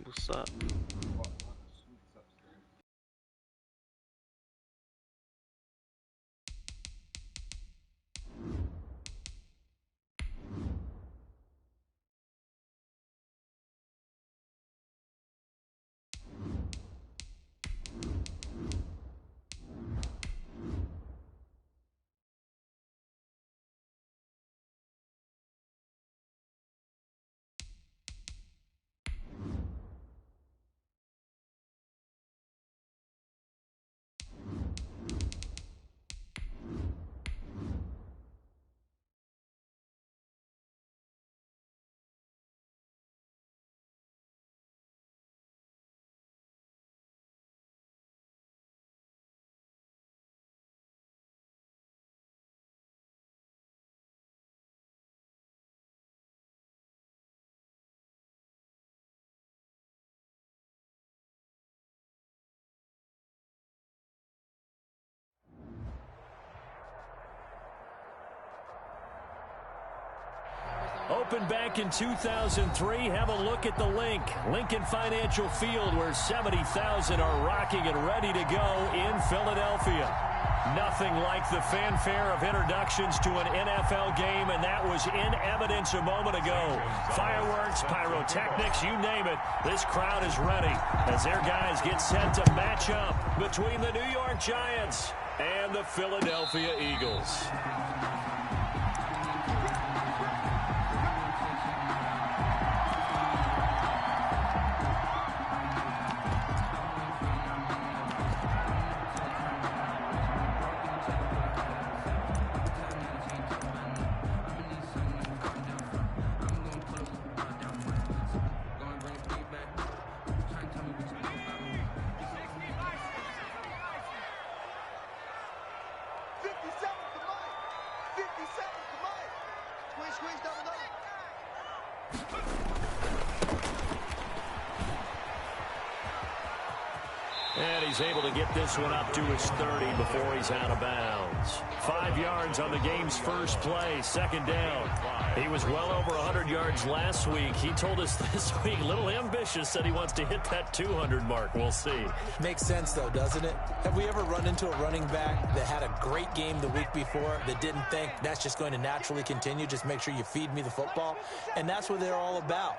bussa. Opened back in 2003. Have a look at the link. Lincoln Financial Field, where 70,000 are rocking and ready to go in Philadelphia. Nothing like the fanfare of introductions to an NFL game, and that was in evidence a moment ago. Fireworks, pyrotechnics, you name it. This crowd is ready as their guys get set to match up between the New York Giants and the Philadelphia Eagles. And he's able to get this one up to his 30 before he's out of bounds. 5 yards on the game's first play, second down. He was well over 100 yards last week. He told us this week, a little ambitious, said he wants to hit that 200 mark. We'll see. Makes sense, though, doesn't it? Have we ever run into a running back that had a great game the week before that didn't think that's just going to naturally continue? Just make sure you feed me the football. And that's what they're all about.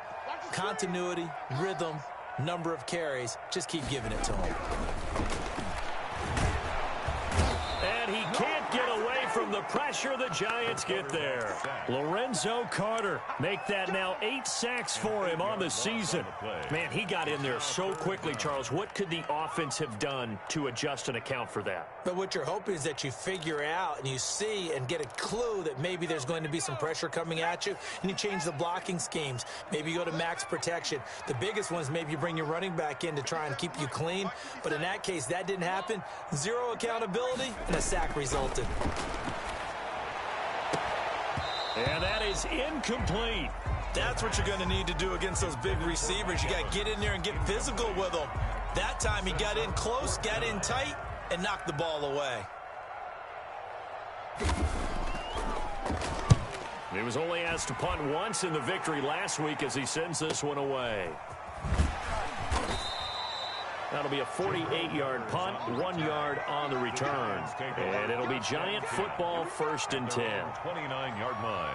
Continuity, rhythm, number of carries. Just keep giving it to him. And he can't get away from the pressure. The Giants get there. Lorenzo Carter make that now 8 sacks for him on the season. Man, he got in there so quickly, Charles. What could the offense have done to adjust and account for that? But what you're hoping is that you figure out and you see and get a clue that maybe there's going to be some pressure coming at you, and you change the blocking schemes. Maybe you go to max protection. The biggest one is maybe you bring your running back in to try and keep you clean. But in that case, that didn't happen. Zero accountability, and a sack resulted. And that is incomplete. That's what you're going to need to do against those big receivers. You got to get in there and get physical with them. That time he got in close, got in tight, and knocked the ball away. He was only asked to punt once in the victory last week as he sends this one away. That'll be a 48-yard punt, 1 yard on the return. And it'll be Giant football, 1st and 10. 29-yard line.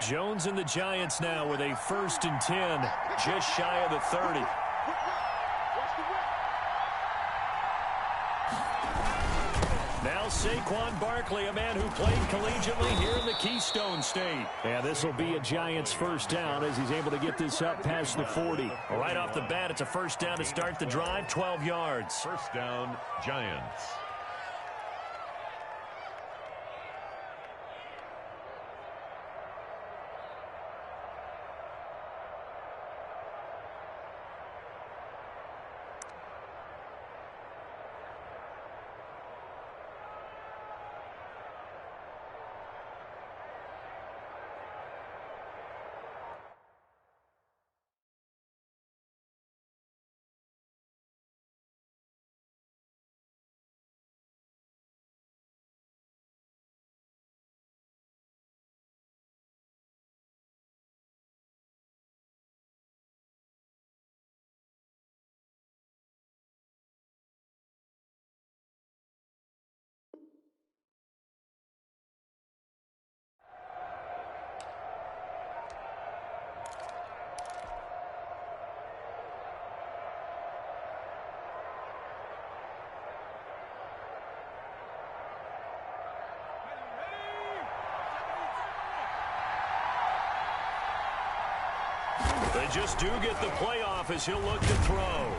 Jones and the Giants now with a 1st and 10, just shy of the 30. Now Saquon Barkley, a man who played collegiately here in the Keystone State. And this will be a Giants 1st down as he's able to get this up past the 40. Right off the bat, it's a 1st down to start the drive, 12 yards. 1st down, Giants. They just do get the playoff as he'll look to throw.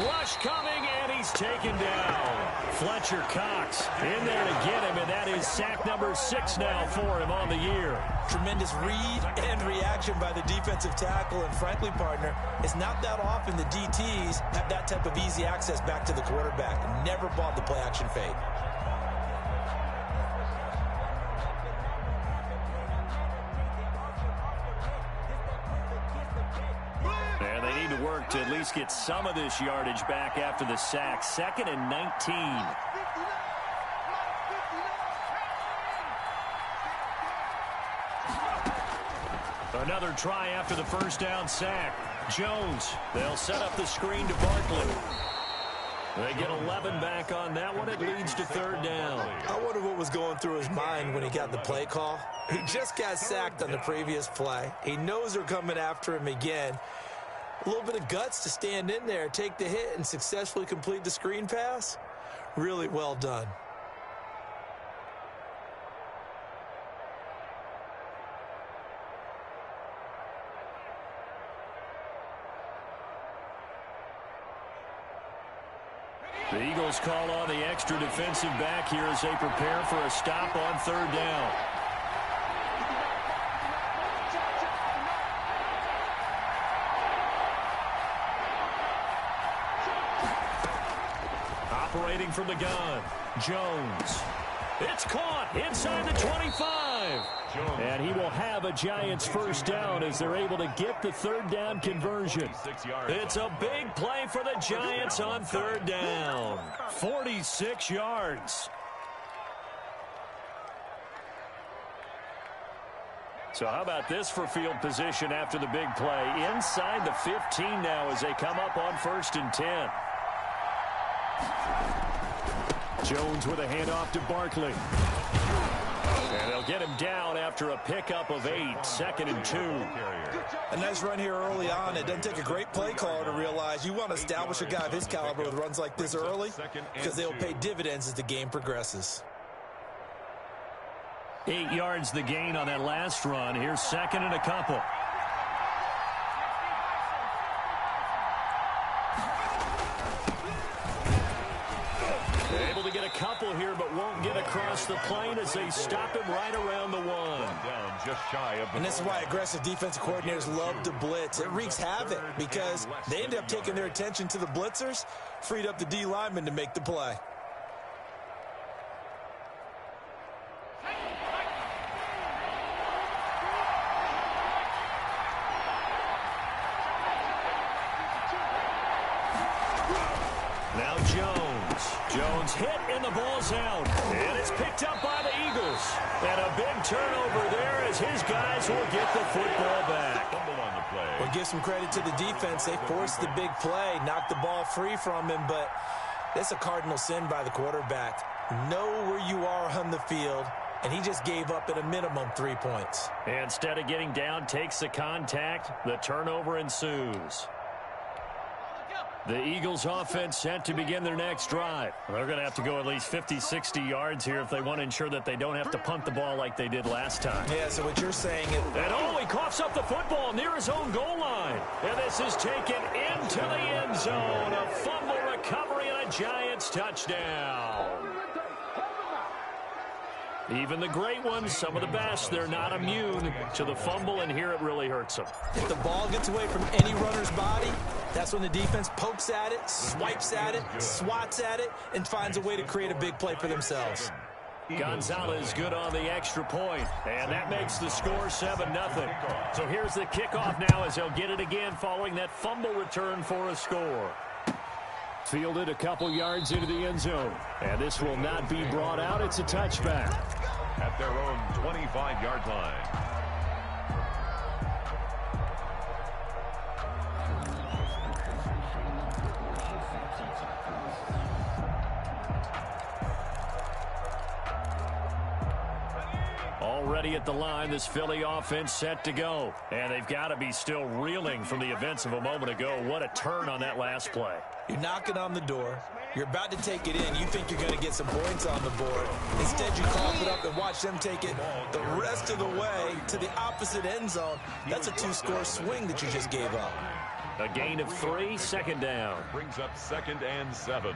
Rush coming, and he's taken down. Fletcher Cox in there to get him, and that is sack number 6 now for him on the year. Tremendous read and reaction by the defensive tackle, and frankly, partner, it's not that often the DTs have that type of easy access back to the quarterback. Never bought the play-action fake. And they need to work to at least get some of this yardage back after the sack. 2nd and 19. Another try after the first down sack. Jones, they'll set up the screen to Barkley. They get 11 back on that one. It leads to 3rd down. I wonder what was going through his mind when he got the play call. He just got sacked on the previous play. He knows they're coming after him again. A little bit of guts to stand in there, take the hit, and successfully complete the screen pass. Really well done. The Eagles call on the extra defensive back here as they prepare for a stop on 3rd down. Operating from the gun, Jones. It's caught inside the 25. And he will have a Giants first down as they're able to get the 3rd down conversion. It's a big play for the Giants on 3rd down. 46 yards. So how about this for field position after the big play? Inside the 15 now as they come up on 1st and 10. Jones with a handoff to Barkley. And they'll get him down after a pickup of 8. 2nd and 2. A nice run here early on. It doesn't take a great play caller to realize you want to establish a guy of his caliber with runs like this early because they'll pay dividends as the game progresses. 8 yards the gain on that last run. Here's 2nd and a couple. Able to get a couple here, but won't get across the plane as they stop him right around the 1. Down just shy of the and this is why aggressive defensive coordinators love to blitz. It wreaks havoc because they end up taking their attention to the blitzers, freed up the D lineman to make the play. Now Jones hit and the ball's out. And it's picked up by the Eagles. And a big turnover there as his guys will get the football back. on the play. Well, give some credit to the defense. They forced the big play, knocked the ball free from him, but that's a cardinal sin by the quarterback. Know where you are on the field, and he just gave up at a minimum 3 points. Instead of getting down, takes the contact. The turnover ensues. The Eagles offense set to begin their next drive. They're going to have to go at least 50, 60 yards here if they want to ensure that they don't have to punt the ball like they did last time. Yeah, so what you're saying is... And he coughs up the football near his own goal line. And this is taken into the end zone. A fumble recovery and a Giants touchdown. Even the great ones, some of the best, they're not immune to the fumble, and here it really hurts them. If the ball gets away from any runner's body, that's when the defense pokes at it, swipes at it, swats at it, and finds a way to create a big play for themselves. Gonzalez good on the extra point, and that makes the score 7-0. So here's the kickoff now as they'll get it again following that fumble return for a score. Fielded a couple yards into the end zone, and this will not be brought out. It's a touchback. At their own 25-yard line. ready at the line. This Philly offense set to go. And they've got to be still reeling from the events of a moment ago. What a turn on that last play. You're knocking on the door. You're about to take it in. You think you're going to get some points on the board. Instead, you cough it up and watch them take it the rest of the way to the opposite end zone. That's a two-score swing that you just gave up. A gain of 3, second down. Brings up 2nd and 7.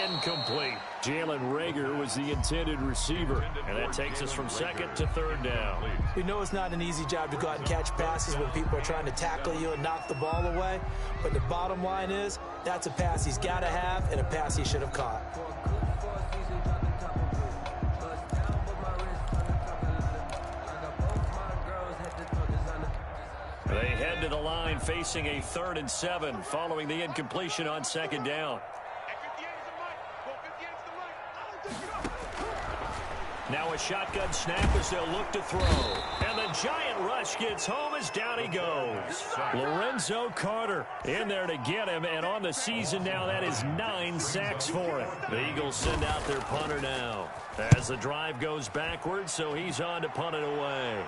Incomplete. Jalen Reagor was the intended receiver. And that takes us from 2nd to 3rd down. We know it's not an easy job to go out and catch passes when people are trying to tackle you and knock the ball away. But the bottom line is, that's a pass he's got to have and a pass he should have caught. They head to the line facing a 3rd and 7 following the incompletion on 2nd down. Now a shotgun snap as they'll look to throw. And the giant rush gets home as down he goes. Lorenzo Carter in there to get him. And on the season now, that is 9 sacks for him. The Eagles send out their punter now as the drive goes backwards, so he's on to punt it away.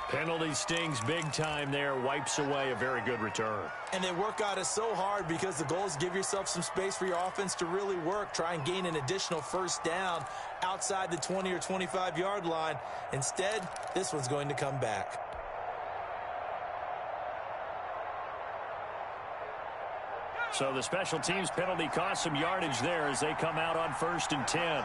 Penalty stings big time there, wipes away a very good return. And they work out it so hard because the goal is give yourself some space for your offense to really work. Try and gain an additional 1st down outside the 20 or 25-yard line. Instead, this one's going to come back. So the special teams penalty cost some yardage there as they come out on 1st and 10.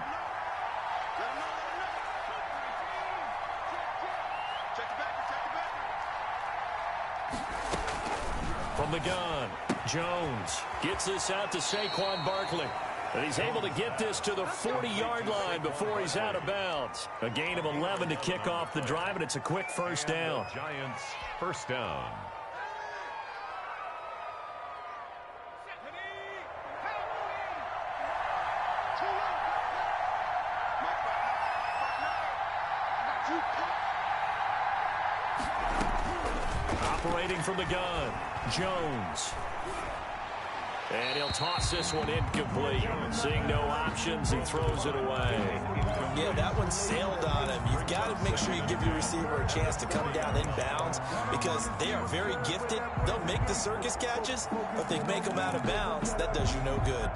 From the gun, Jones gets this out to Saquon Barkley. And he's able to get this to the 40-yard line before he's out of bounds. A gain of 11 to kick off the drive, and it's a quick 1st down. Giants, 1st down. Operating from the gun, Jones. And he'll toss this one incomplete. Seeing no options, he throws it away. Yeah, that one sailed on him. You've got to make sure you give your receiver a chance to come down in bounds because they are very gifted. They'll make the circus catches, but if they make them out of bounds, that does you no good.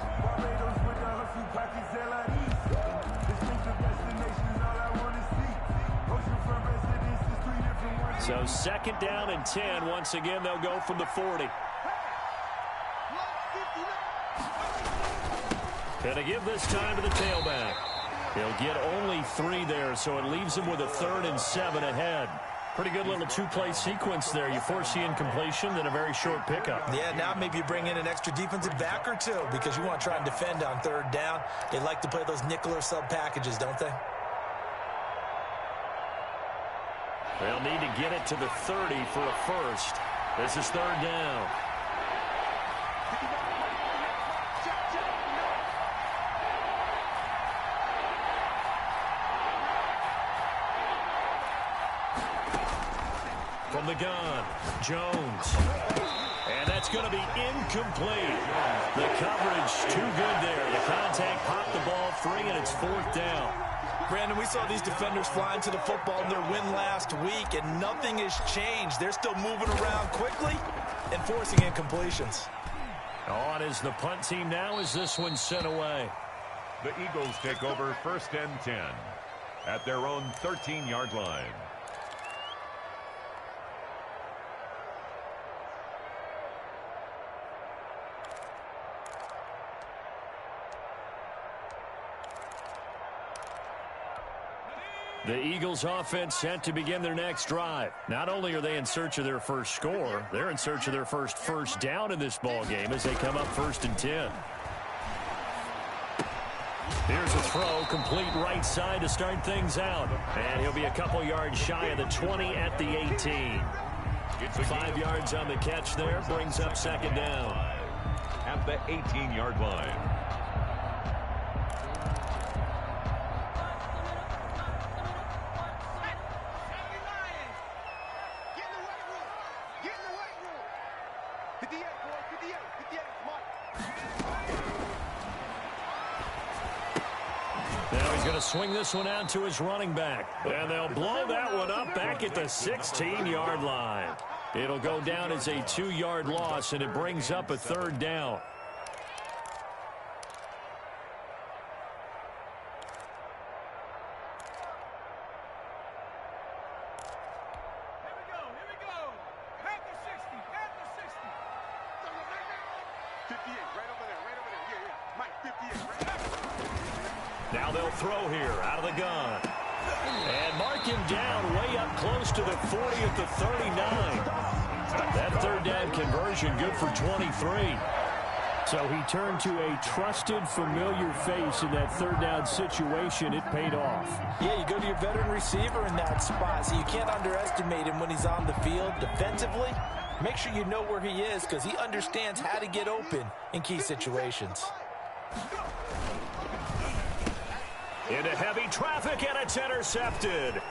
So 2nd down and 10. Once again, they'll go from the 40. And to give this time to the tailback. He'll get only 3 there, so it leaves him with a 3rd and 7 ahead. Pretty good little 2-play sequence there. You force the incompletion, then a very short pickup. Yeah, now maybe you bring in an extra defensive back or 2 because you want to try and defend on 3rd down. They like to play those nickel or sub packages, don't they? They'll need to get it to the 30 for a first. This is 3rd down. From the gun, Jones. And that's going to be incomplete. The coverage too good there. The contact popped the ball free, and it's 4th down. Brandon, we saw these defenders flying to the football in their win last week, and nothing has changed. They're still moving around quickly and forcing incompletions. On is the punt team now as this one's sent away. The Eagles take over 1st and 10 at their own 13-yard line. The Eagles offense set to begin their next drive. Not only are they in search of their first score, they're in search of their first down in this ball game as they come up 1st and 10. Here's a throw, complete right side to start things out. And he'll be a couple yards shy of the 20 at the 18. 5 yards on the catch there, brings up second down. At the 18-yard line. Now he's going to swing this one out to his running back. And they'll blow that one up back at the 16-yard line. It'll go down as a 2-yard loss, and it brings up a third down. Now they'll throw here out of the gun. And mark him down way up close to the 40 at the 39. That third down conversion good for 23. So he turned to a trusted, familiar face in that third down situation. It paid off. Yeah, you go to your veteran receiver in that spot, so you can't underestimate him when he's on the field defensively. Make sure you know where he is because he understands how to get open in key situations. Into heavy traffic, and it's intercepted.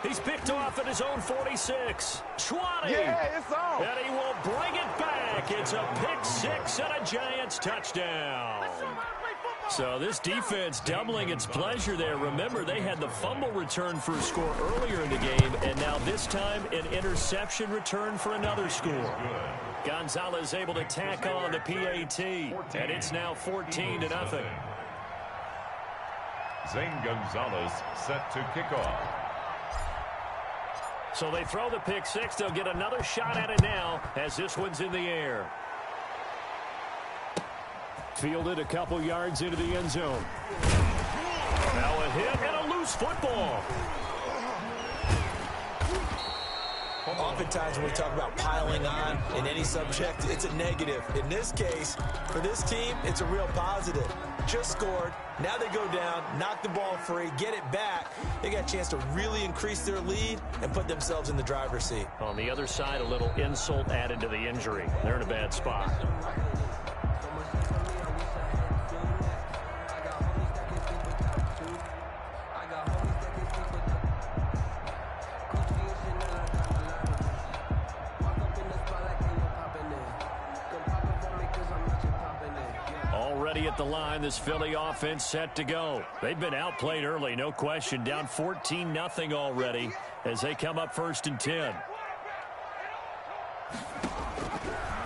He's picked off at his own 46. 20. Yeah, it's on. And he will bring it back. It's a pick six and a Giants touchdown. So this defense doubling its pleasure there. Remember, they had the fumble return for a score earlier in the game, and now this time an interception return for another score. Gonzalez able to tack on the PAT, and it's now 14-0. Zane Gonzalez set to kick off. So they throw the pick six. They'll get another shot at it now as this one's in the air. Fielded a couple yards into the end zone. Now a hit and a loose football. Oftentimes when we talk about piling on in any subject, it's a negative. In this case, for this team, it's a real positive. Just scored. Now they go down, knock the ball free, get it back. They got a chance to really increase their lead and put themselves in the driver's seat. On the other side, a little insult added to the injury. They're in a bad spot. At the line, this Philly offense set to go. They've been outplayed early, no question. Down 14-0 already as they come up 1st and 10.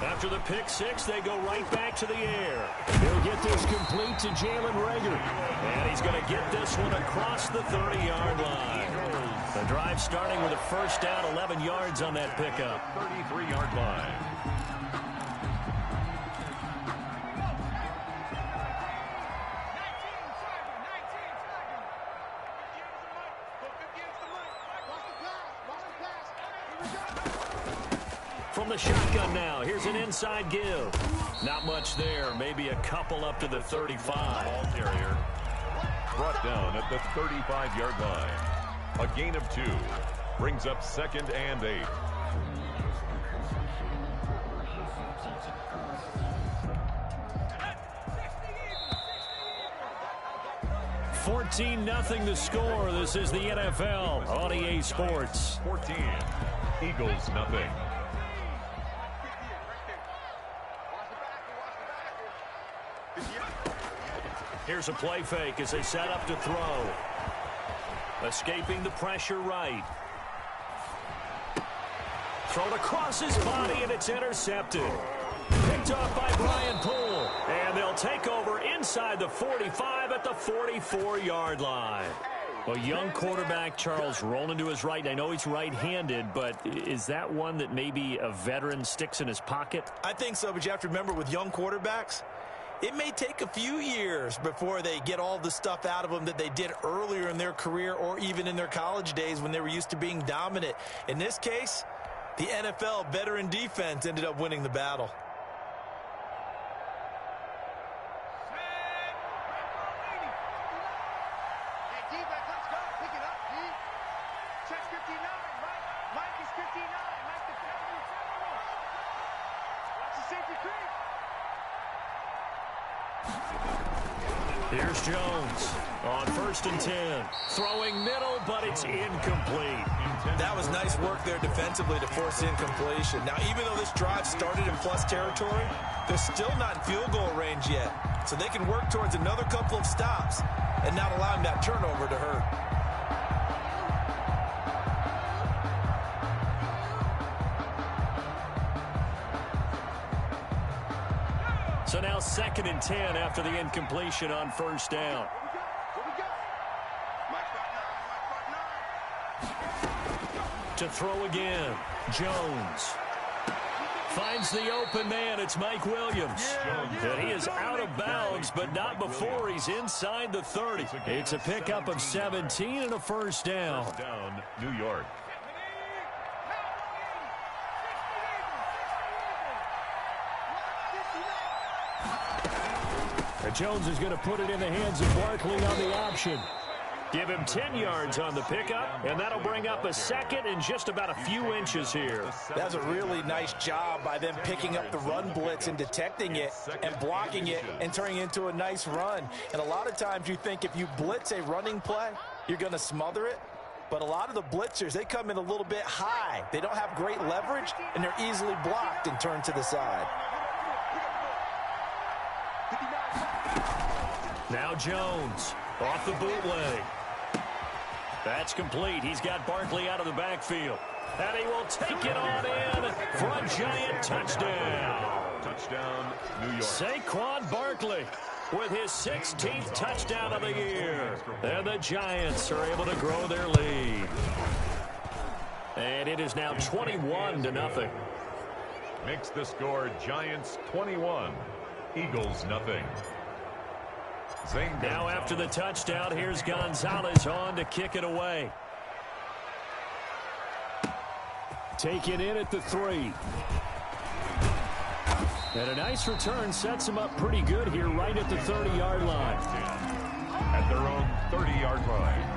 After the pick six, they go right back to the air. He'll get this complete to Jalen Reagor. And he's going to get this one across the 30-yard line. The drive starting with a first down, 11 yards on that pickup. 33-yard line. From the shotgun now, here's an inside give. Not much there, maybe a couple up to the 35. Ball carrier brought down at the 35-yard line. A gain of 2 brings up 2nd and 8. $14-0 to score. This is the NFL on EA Sports. 14. Eagles nothing. Here's a play fake as they set up to throw. Escaping the pressure right. Thrown across his body, and it's intercepted. Picked off by Brian Poole. And they'll take over inside the 45 at the 44-yard line. Well, young quarterback Charles rolling to his right. I know he's right-handed, but is that one that maybe a veteran sticks in his pocket? I think so, but you have to remember with young quarterbacks, it may take a few years before they get all the stuff out of them that they did earlier in their career or even in their college days when they were used to being dominant. In this case, the NFL veteran defense ended up winning the battle. Here's Jones on 1st and 10. Throwing middle, but it's incomplete. That was nice work there defensively to force incompletion. Now, even though this drive started in plus territory, they're still not in field goal range yet. So they can work towards another couple of stops and not allowing that turnover to hurt. So now 2nd and 10 after the incompletion on 1st down. To throw again, Jones. Finds the open man. It's Mike Williams. And he is out of bounds, but not before he's inside the 30. It's a pickup of 17 and a 1st down. First down, New York. Jones is going to put it in the hands of Barkley on the option. Give him 10 yards on the pickup, and that'll bring up a 2nd and just about a few inches here. That's a really nice job by them picking up the run blitz and detecting it and blocking it and turning it into a nice run. And a lot of times you think if you blitz a running play, you're going to smother it. But a lot of the blitzers, they come in a little bit high. They don't have great leverage, and they're easily blocked and turned to the side. Now Jones off the bootleg. That's complete. He's got Barkley out of the backfield. And he will take it on in for a giant touchdown. Touchdown, New York. Saquon Barkley with his 16th touchdown of the year. And the Giants are able to grow their lead. And it is now 21-0. Makes the score Giants 21, Eagles nothing. Now after the touchdown, here's Gonzalez on to kick it away. Taken in at the 3. And a nice return sets him up pretty good here right at the 30-yard line. At their own 30-yard line.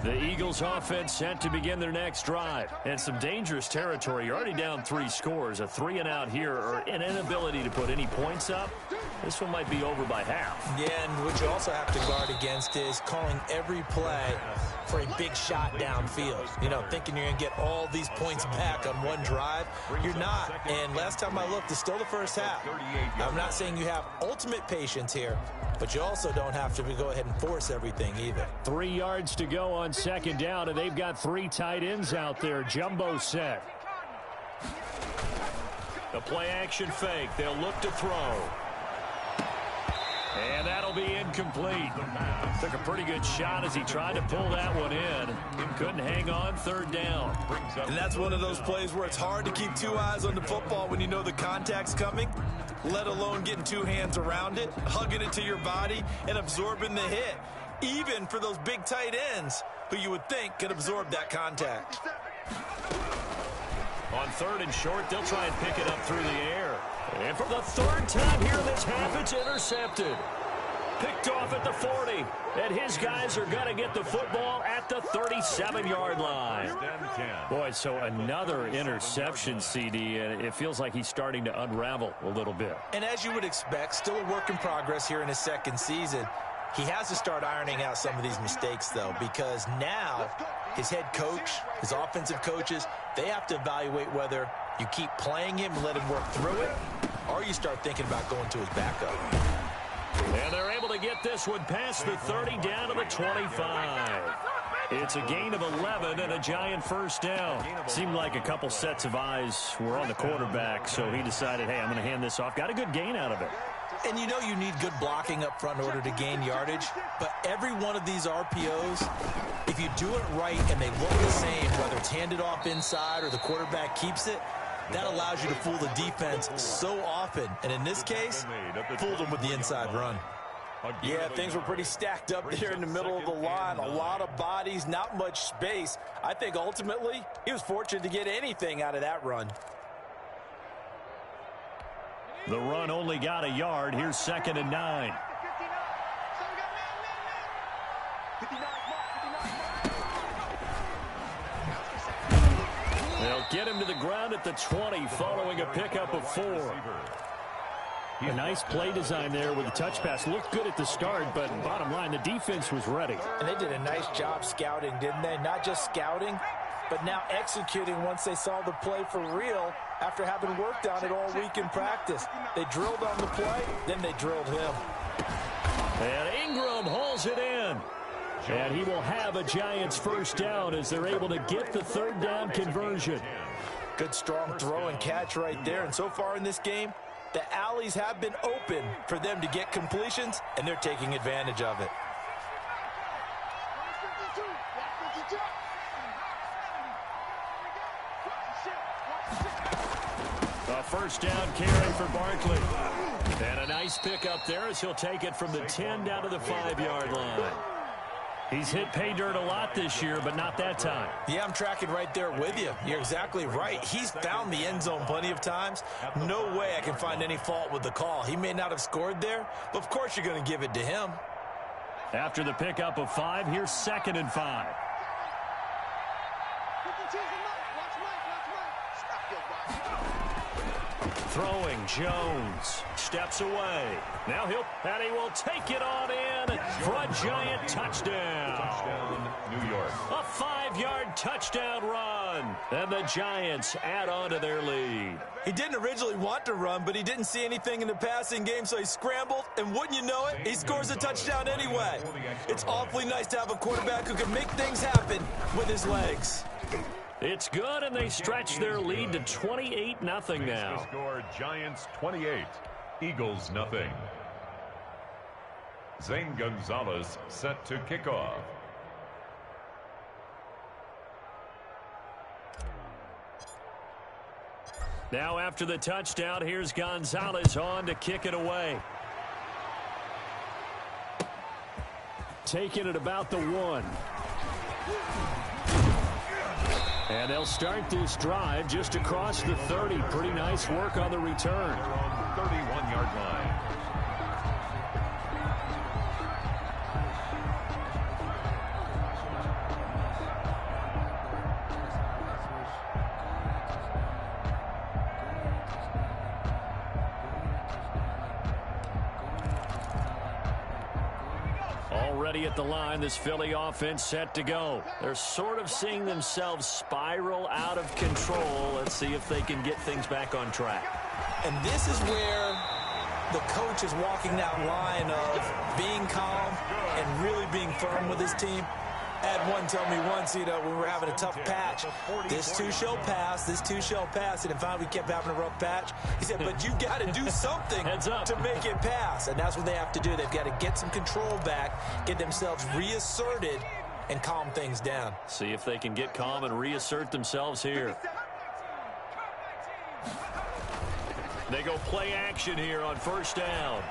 The Eagles offense set to begin their next drive. And some dangerous territory. You're already down 3 scores. A 3-and-out here or an inability to put any points up. This one might be over by half. Yeah, and what you also have to guard against is calling every play for a big shot downfield. You know, thinking you're going to get all these points back on one drive. You're not. And last time I looked, it's still the first half. I'm not saying you have ultimate patience here, but you also don't have to go ahead and force everything either. 3 yards to go on 2nd down, and they've got 3 tight ends out there. Jumbo set. The play action fake. They'll look to throw. And that'll be incomplete. Took a pretty good shot as he tried to pull that one in. Couldn't hang on 3rd down. And that's one of those plays where it's hard to keep 2 eyes on the football when you know the contact's coming, let alone getting 2 hands around it, hugging it to your body, and absorbing the hit. Even for those big tight ends who you would think could absorb that contact. On 3rd and short, they'll try and pick it up through the air. And for the 3rd time here this half, it's intercepted. Picked off at the 40. And his guys are going to get the football at the 37-yard line. Boy, so another interception, CD, and it feels like he's starting to unravel a little bit. And as you would expect, still a work in progress here in his 2nd season. He has to start ironing out some of these mistakes, though, because now his head coach, his offensive coaches, they have to evaluate whether you keep playing him and let him work through it, or you start thinking about going to his backup. And they're able to get this one past the 30 down to the 25. It's a gain of 11 and a giant 1st down. Seemed like a couple sets of eyes were on the quarterback, so he decided, hey, I'm going to hand this off. Got a good gain out of it. And you know you need good blocking up front in order to gain yardage, but every one of these RPOs, if you do it right and they look the same, whether it's handed off inside or the quarterback keeps it, that allows you to fool the defense so often. And in this case, fooled them with the inside run. Yeah, things were pretty stacked up there in the middle of the line. A lot of bodies, not much space. I think ultimately he was fortunate to get anything out of that run. The run only got a yard. Here's 2nd and 9. They'll get him to the ground at the 20 following a pickup of 4. A nice play design there with the touch pass. Looked good at the start, but bottom line, the defense was ready. And they did a nice job scouting, didn't they? Not just scouting, but now executing once they saw the play for real after having worked on it all week in practice. They drilled on the play, then they drilled him. And Ingram hauls it in. And he will have a Giants first down as they're able to get the 3rd down conversion. Good strong throw and catch right there. And so far in this game, the alleys have been open for them to get completions, and they're taking advantage of it. A first down carry for Barkley. And a nice pickup there as he'll take it from the 10 down to the 5-yard line. He's hit pay dirt a lot this year, but not that time. Yeah, I'm tracking right there with you. You're exactly right. He's found the end zone plenty of times. No way I can find any fault with the call. He may not have scored there, but of course you're going to give it to him. After the pickup of 5, here's 2nd and 5. Throwing, Jones steps away. Now he will take it on in for a Giant touchdown. Touchdown, New York. A 5-yard touchdown run. And the Giants add on to their lead. He didn't originally want to run, but he didn't see anything in the passing game, so he scrambled, and wouldn't you know it, he scores a touchdown anyway. It's awfully nice to have a quarterback who can make things happen with his legs. It's good, and they stretch their lead to 28-0 now. Score Giants 28, Eagles nothing. Zane Gonzalez set to kick off. Now after the touchdown, here's Gonzalez on to kick it away. Taking it about the 1. And they'll start this drive just across the 30. Pretty nice work on the return. They're on the 31-yard line. Already at the line, this Philly offense set to go. They're sort of seeing themselves spiral out of control. Let's see if they can get things back on track. And this is where the coach is walking that line of being calm and really being firm with his team. I had one tell me once, when we were having a tough patch, this too shall pass, this too shall pass, and finally we kept having a rough patch. He said, but you got to do something to make it pass, and that's what they have to do. They've got to get some control back, get themselves reasserted, and calm things down. See if they can get calm and reassert themselves here. They go play action here on first down.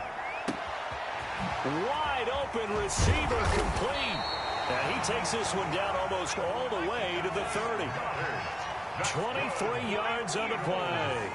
Wide open receiver complete. And he takes this one down almost all the way to the 30. 23 yards on the play.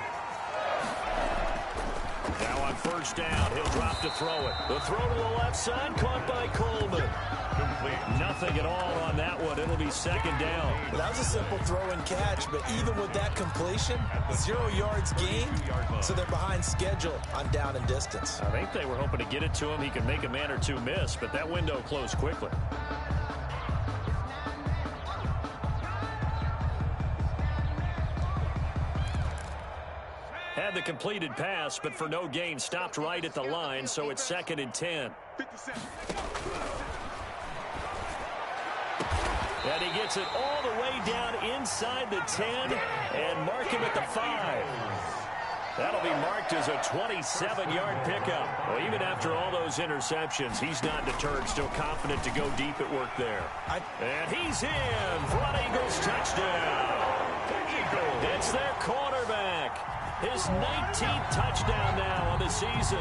Now on first down, he'll drop to throw it. The throw to the left side, caught by Coleman. Complete. Nothing at all on that one. It'll be second down. Well, that was a simple throw and catch, but even with that completion, 0 yards gained, so they're behind schedule on down and distance. I think they were hoping to get it to him. He could make a man or two miss, but that window closed quickly. Had the completed pass, but for no gain, stopped right at the line, so it's 2nd and 10. And he gets it all the way down inside the 10 and mark him at the 5. That'll be marked as a 27-yard pickup. Well, even after all those interceptions, he's not deterred, still confident to go deep at work there. And he's in for an Eagles touchdown. It's their quarterback. His 19th touchdown now on the season.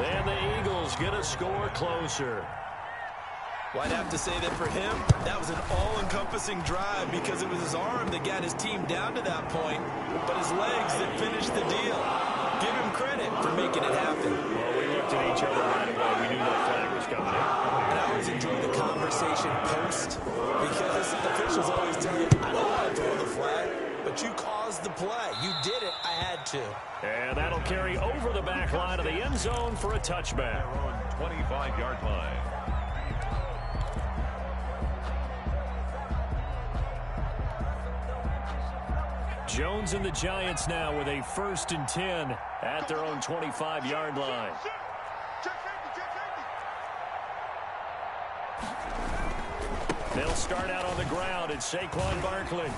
And the Eagles get a score closer. Well, I'd have to say that for him, that was an all-encompassing drive because it was his arm that got his team down to that point, but his legs that finished the deal. Give him credit for making it happen. Well, we looked at each other right away. We knew that flag was coming in. And I always enjoy the conversation post because officials always tell you, I don't want to throw the flag, but you caused the play. You did it. I had to. And that'll carry over the back line of the end zone for a touchback. 25-yard line. Jones and the Giants now with a 1st and 10 at their own 25-yard line. They'll start out on the ground. It's Saquon Barkley.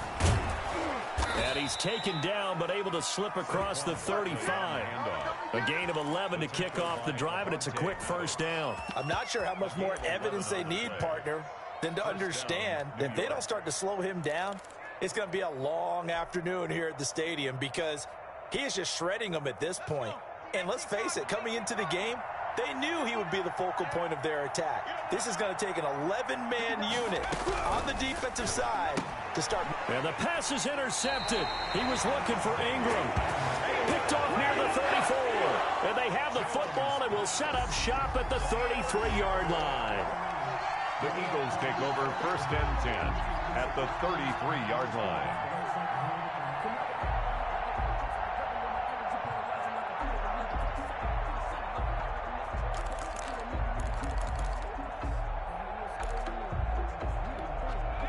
And he's taken down but able to slip across the 35. A gain of 11 to kick off the drive, and it's a quick 1st down. I'm not sure how much more evidence they need, partner, than to understand that if they don't start to slow him down, it's going to be a long afternoon here at the stadium because he is just shredding them at this point. And let's face it, coming into the game, they knew he would be the focal point of their attack. This is going to take an 11-man unit on the defensive side to start. And the pass is intercepted. He was looking for Ingram. Picked off near the 34. And they have the football and will set up shop at the 33-yard line. The Eagles take over 1st and 10 at the 33-yard line.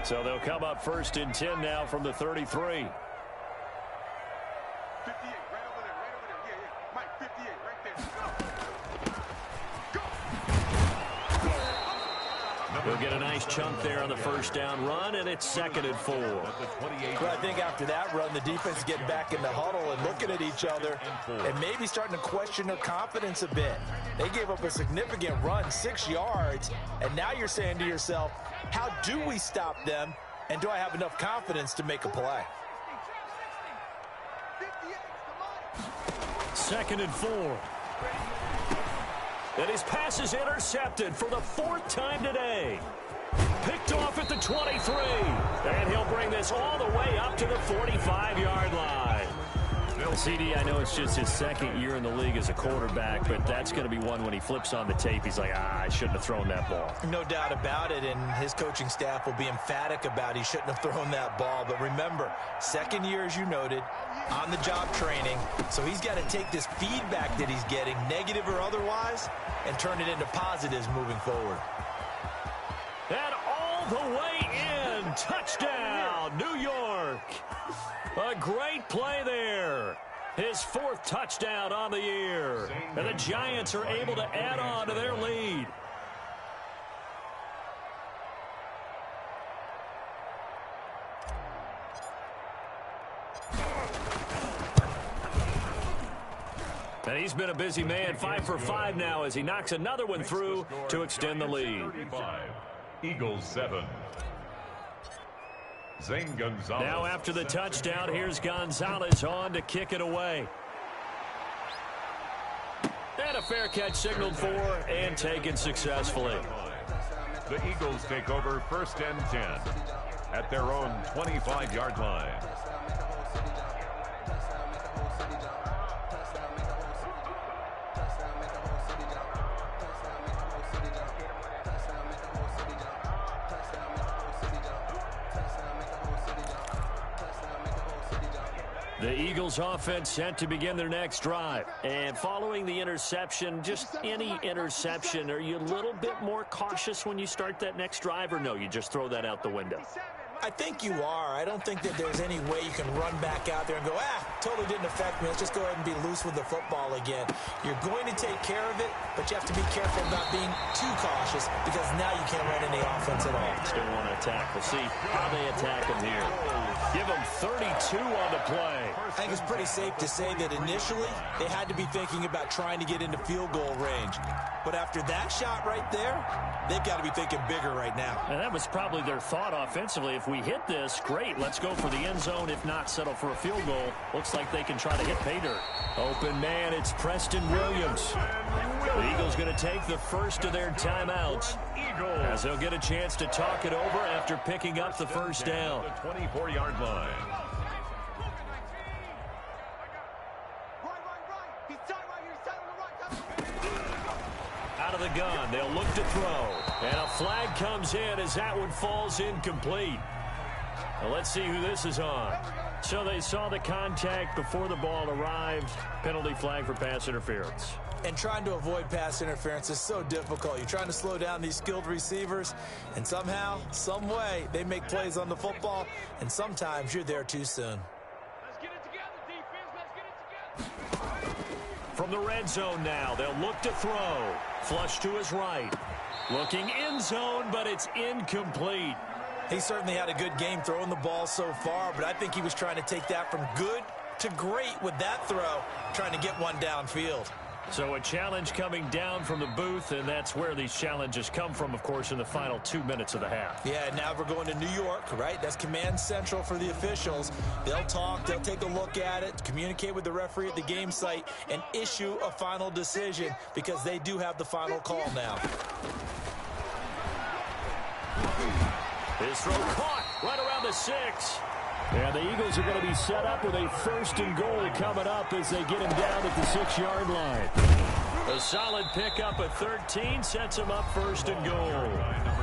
So they'll come up 1st and 10 now from the 33. 58, right over there, yeah. Mike, 58, right there. Go. They'll get a nice chunk there on the 1st down run, and it's 2nd and 4. Well, I think after that run, the defense getting back in the huddle and looking at each other and maybe starting to question their confidence a bit. They gave up a significant run, 6 yards, and now you're saying to yourself, how do we stop them, and do I have enough confidence to make a play? 2nd and 4. And his pass is intercepted for the 4th time today. Picked off at the 23. And he'll bring this all the way up to the 45-yard line. CD, I know it's just his 2nd year in the league as a quarterback, but that's going to be one when he flips on the tape, he's like, I shouldn't have thrown that ball. No doubt about it, and his coaching staff will be emphatic about he shouldn't have thrown that ball. But remember, 2nd year, as you noted, on-the-job training, so he's got to take this feedback that he's getting, negative or otherwise, and turn it into positives moving forward. And all the way in, touchdown, New York. A great play there. His 4th touchdown on the year. And the Giants are able to add on to their lead. And he's been a busy man, 5 for 5 now as he knocks another one through to extend the lead. 35. Eagles 7. Zane Gonzalez. Now after the touchdown, here's Gonzalez on to kick it away. And a fair catch signaled for and taken successfully. The Eagles take over 1st and 10 at their own 25-yard line. The Eagles offense set to begin their next drive. And following the interception, just any interception, are you a little bit more cautious when you start that next drive, or no, you just throw that out the window? I think you are. I don't think that there's any way you can run back out there and go, totally didn't affect me. Let's just go ahead and be loose with the football again. You're going to take care of it, but you have to be careful about being too cautious because now you can't run any offense at all. Still want to attack. We'll see how they attack him here. Give them 32 on the play. I think it's pretty safe to say that initially they had to be thinking about trying to get into field goal range. But after that shot right there, they've got to be thinking bigger right now. And that was probably their thought offensively. If we hit this, great. Let's go for the end zone. If not, settle for a field goal. Looks like like they can try to hit pay dirt. Open man, it's Preston Williams. The Eagles going to take the first of their timeouts as they'll get a chance to talk it over after picking up the first down. The 24-yard line. Out of the gun, they'll look to throw. And a flag comes in as that one falls incomplete. Well, let's see who this is on. So they saw the contact before the ball arrived. Penalty flag for pass interference. And trying to avoid pass interference is so difficult. You're trying to slow down these skilled receivers, and somehow, some way, they make plays on the football, and sometimes you're there too soon. Let's get it together, defense. Let's get it together. From the red zone now, they'll look to throw. Flush to his right. Looking end zone, but it's incomplete. He certainly had a good game throwing the ball so far, but I think he was trying to take that from good to great with that throw, trying to get one downfield. So a challenge coming down from the booth, and that's where these challenges come from, of course, in the final 2 minutes of the half. Yeah, now we're going to New York, right? That's command central for the officials. They'll talk, they'll take a look at it, communicate with the referee at the game site, and issue a final decision because they do have the final call now. His throw caught right around the 6. And the Eagles are going to be set up with a first and goal coming up as they get him down at the 6-yard line. A solid pickup at 13 sets him up first and goal.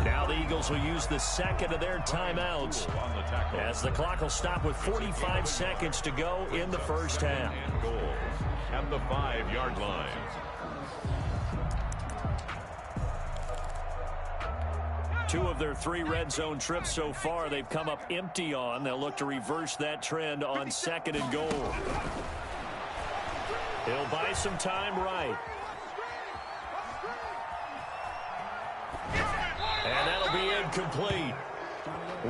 Now the Eagles will use the second of their timeouts as the clock will stop with 45 seconds to go in the first half. Goal at the 5-yard line. Two of their 3 red zone trips so far, they've come up empty on. They'll look to reverse that trend on second and goal. He'll buy some time right. And that'll be incomplete.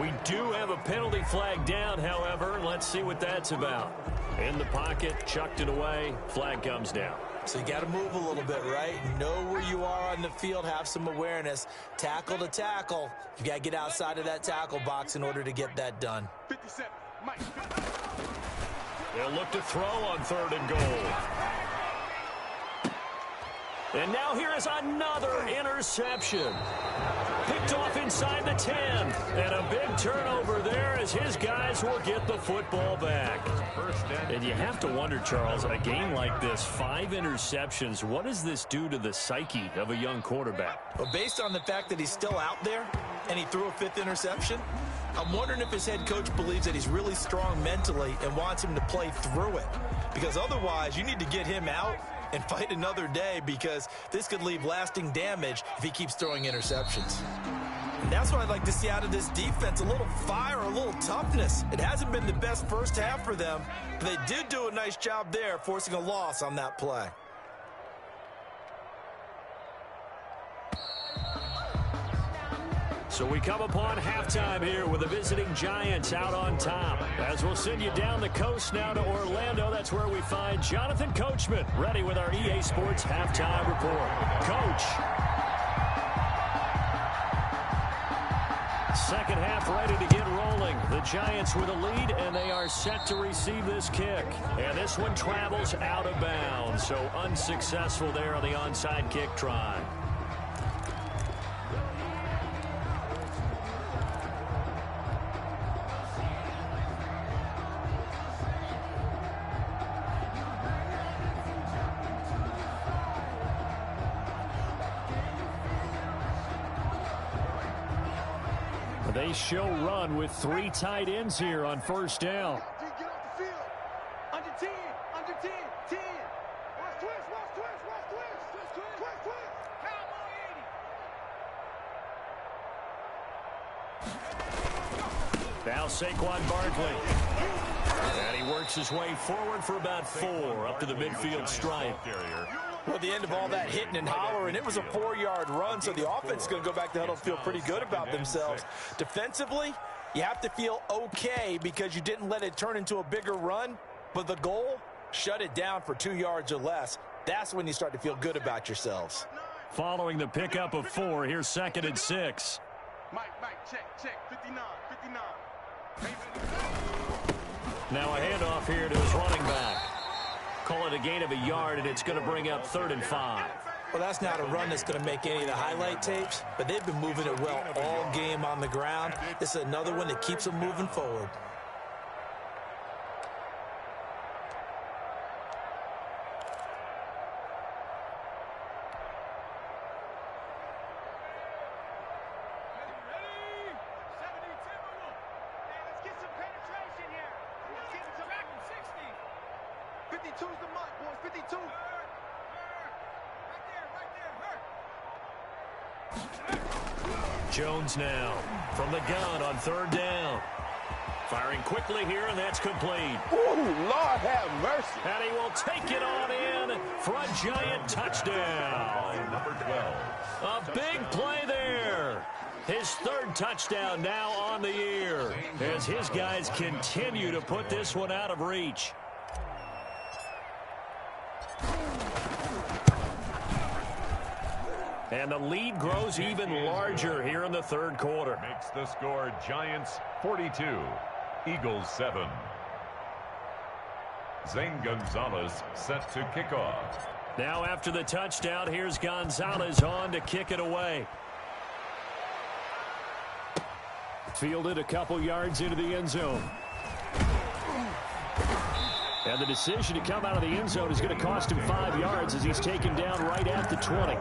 We do have a penalty flag down, however. Let's see what that's about. In the pocket, chucked it away, flag comes down. So you got to move a little bit, right? Know where you are on the field, have some awareness. Tackle to tackle. You got to get outside of that tackle box in order to get that done. 57. Mike. They'll look to throw on third and goal. And now here is another interception. Picked off inside the 10. And a big turnover there as his guys will get the football back. And you have to wonder, Charles, a game like this, 5 interceptions, what does this do to the psyche of a young quarterback? Well, based on the fact that he's still out there and he threw a 5th interception, I'm wondering if his head coach believes that he's really strong mentally and wants him to play through it. Because otherwise, you need to get him out and fight another day because this could leave lasting damage if he keeps throwing interceptions. And that's what I'd like to see out of this defense, a little fire, a little toughness. It hasn't been the best first half for them, but they did do a nice job there forcing a loss on that play. So we come upon halftime here with the visiting Giants out on top. As we'll send you down the coast now to Orlando, that's where we find Jonathan Coachman, ready with our EA Sports Halftime Report. Coach. Second half ready to get rolling. The Giants with a lead, and they are set to receive this kick. And this one travels out of bounds, so unsuccessful there on the onside kick try. They show run with 3 tight ends here on first down. Get off the field. Under 10. Under 10. 10. Watch twist. Watch twist. Watch twist. Twist. Twist. Twist. Twist. Cowboy 80. Now Saquon Barkley. And he works his way forward for about 4 up to the midfield stripe. Well, at the end of all that hitting and hollering, it was a 4-yard run, so the offense is going to go back to the huddle, feel pretty good about themselves. Defensively, you have to feel okay because you didn't let it turn into a bigger run, but the goal, shut it down for 2 yards or less. That's when you start to feel good about yourselves. Following the pickup of 4, here's 2nd and 6. Mike, check. 59. 59. Now a handoff here to his running back. Call it a gain of a yard, and it's going to bring up 3rd and 5. Well, that's not a run that's going to make any of the highlight tapes, but they've been moving it well all game on the ground. This is another one that keeps them moving forward. Jones now from the gun on 3rd down. Firing quickly here, and that's complete. Ooh, Lord have mercy. And he will take it on in for a giant touchdown. Number 12. A big play there. His 3rd touchdown now on the year as his guys continue to put this one out of reach. And the lead grows even larger here in the 3rd quarter. Makes the score Giants 42, Eagles 7. Zane Gonzalez set to kick off. Now after the touchdown, here's Gonzalez on to kick it away. Fielded a couple yards into the end zone. And the decision to come out of the end zone is going to cost him 5 yards as he's taken down right at the 20.